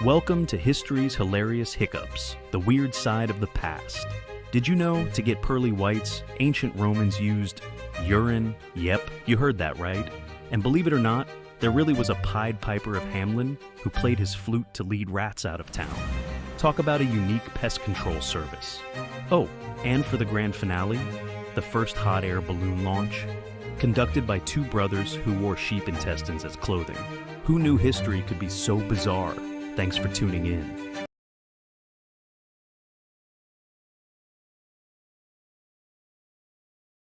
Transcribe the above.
Welcome to history's hilarious hiccups, the weird side of the past. Did you know to get pearly whites, ancient Romans used urine? Yep, you heard that right. And believe it or not, there really was a Pied Piper of Hamelin who played his flute to lead rats out of town. Talk about a unique pest control service. Oh, and for the grand finale, the first hot air balloon launch, conducted by two brothers who wore sheep intestines as clothing. Who knew history could be so bizarre? Thanks for tuning in.